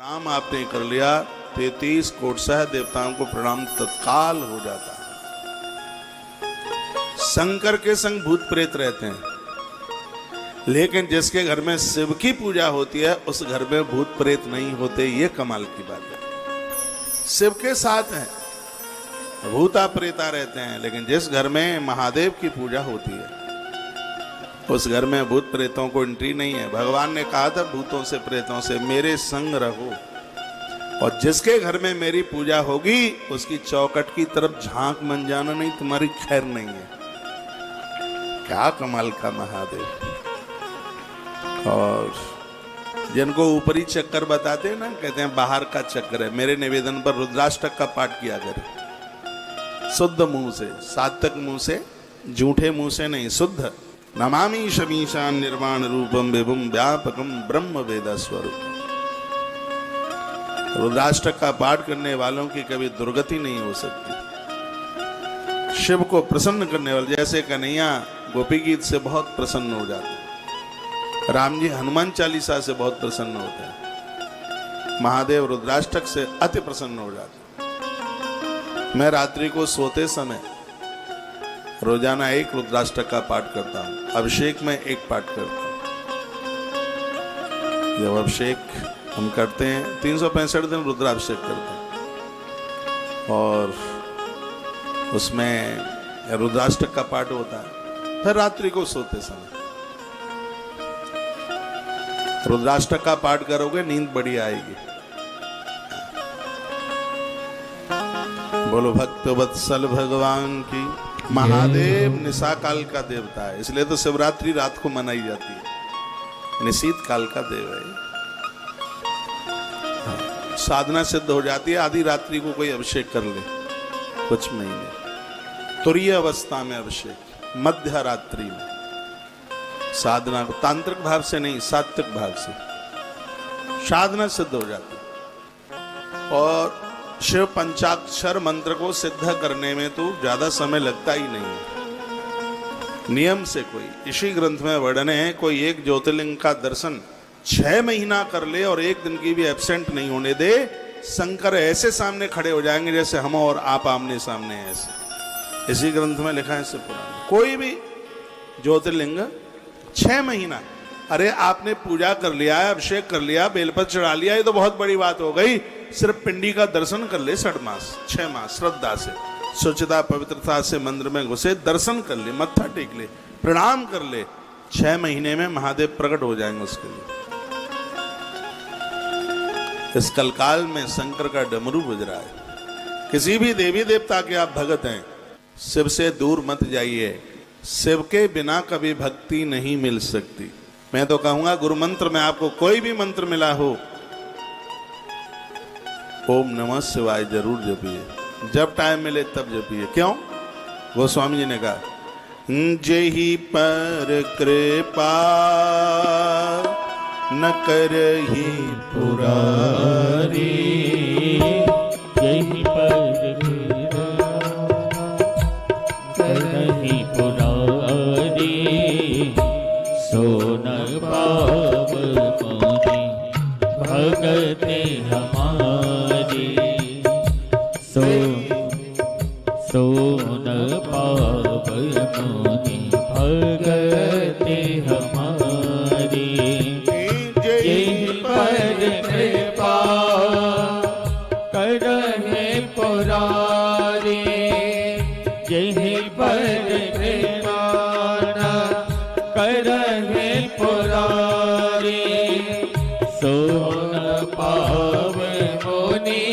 प्रणाम आपने कर लिया 33 कोटसह देवताओं को प्रणाम तत्काल हो जाता है। शंकर के संग भूत प्रेत रहते हैं, लेकिन जिसके घर में शिव की पूजा होती है उस घर में भूत प्रेत नहीं होते। ये कमाल की बात है। शिव के साथ हैं, भूता प्रेता रहते हैं, लेकिन जिस घर में महादेव की पूजा होती है उस घर में भूत प्रेतों को एंट्री नहीं है। भगवान ने कहा था भूतों से प्रेतों से मेरे संग रहो, और जिसके घर में मेरी पूजा होगी उसकी चौकट की तरफ झांक मन जाना नहीं, तुम्हारी खैर नहीं है। क्या कमाल का महादेव। और जिनको ऊपरी चक्कर बताते हैं ना, कहते हैं बाहर का चक्कर है, मेरे निवेदन पर रुद्राष्टक का पाठ किया करें शुद्ध मुंह से, सात्विक मुंह से, झूठे मुंह से नहीं, शुद्ध। नमामि शमीशान निर्वाण रूपम विभुम व्यापकम ब्रह्म वेद स्वरूप। रुद्राष्टक का पाठ करने वालों की कभी दुर्गति नहीं हो सकती। शिव को प्रसन्न करने वाले, जैसे कन्हैया गोपी गीत से बहुत प्रसन्न हो जाते हैं, राम जी हनुमान चालीसा से बहुत प्रसन्न होते हैं, महादेव रुद्राष्टक से अति प्रसन्न हो जाते हैं। मैं रात्रि को सोते समय रोजाना एक रुद्राष्टक का पाठ करता हूं, अभिषेक में एक पाठ करता हूं। जब अभिषेक हम करते हैं 365 दिन रुद्राभिषेक करते हैं, और उसमें रुद्राष्टक का पाठ होता है। फिर रात्रि को सोते समय रुद्राष्टक का पाठ करोगे, नींद बड़ी आएगी। बोलो भक्त वत्सल भगवान की। महादेव निशा काल का देवता है, इसलिए तो शिवरात्रि रात को मनाई जाती है। निशीत काल का देव है। साधना सिद्ध हो जाती है, आधी रात्रि को कोई अभिषेक कर ले, कुछ महीने तुरीय अवस्था में अभिषेक, मध्य रात्रि में साधना को तांत्रिक भाव से नहीं, सात्विक भाव से साधना सिद्ध हो जाती है। और शिव पंचाक्षर मंत्र को सिद्ध करने में तो ज्यादा समय लगता ही नहीं है। नियम से कोई, इसी ग्रंथ में वर्णन है, कोई एक ज्योतिर्लिंग का दर्शन 6 महीना कर ले और एक दिन की भी एब्सेंट नहीं होने दे, शंकर ऐसे सामने खड़े हो जाएंगे जैसे हम और आप आमने सामने हैं। ऐसे इसी ग्रंथ में लिखा है शिव पुराण। कोई भी ज्योतिर्लिंग 6 महीना, अरे आपने पूजा कर लिया है, अभिषेक कर लिया, बेलपत्र चढ़ा लिया, ये तो बहुत बड़ी बात हो गई। सिर्फ पिंडी का दर्शन कर ले 6 मास श्रद्धा से, शुचिता पवित्रता से मंदिर में घुसे, दर्शन कर ले, मत्था टेक ले, प्रणाम कर ले, 6 महीने में महादेव प्रकट हो जाएंगे उसके लिए। इस कलकाल में शंकर का डमरू बज रहा है। किसी भी देवी देवता के आप भगत हैं, शिव से दूर मत जाइए। शिव के बिना कभी भक्ति नहीं मिल सकती। मैं तो कहूंगा गुरु मंत्र में आपको कोई भी मंत्र मिला हो, ओम नमः शिवाय जरूर जपिए, जब टाइम मिले तब जपिए। क्यों? गोस्वामी जी ने कहा, जेहि पर कृपा न करहि पुरारी, जेहि पर कृपा करहि पुरारी, सो न पाव मोहि भगति हमारी, सो न पाव मोहि भगति हमारी। जेहि पर कृपा करहि पुरारी, जेहि पर कृपा करहि पुरारी, सो न पाव मोनि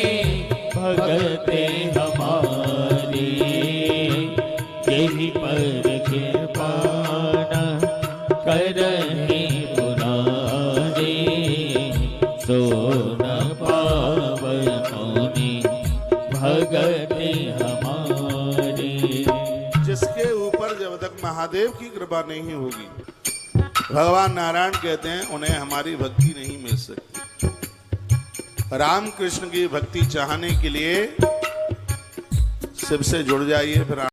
भगति हमारी। जेहि पर कृपा करहि पुरारी, सो न पाव मोनि भगति हमारी। जिसके ऊपर जब तक महादेव की कृपा नहीं होगी, भगवान नारायण कहते हैं, उन्हें हमारी भक्ति नहीं मिल सकती। राम कृष्ण की भक्ति चाहने के लिए शिव से जुड़ जाइए, फिर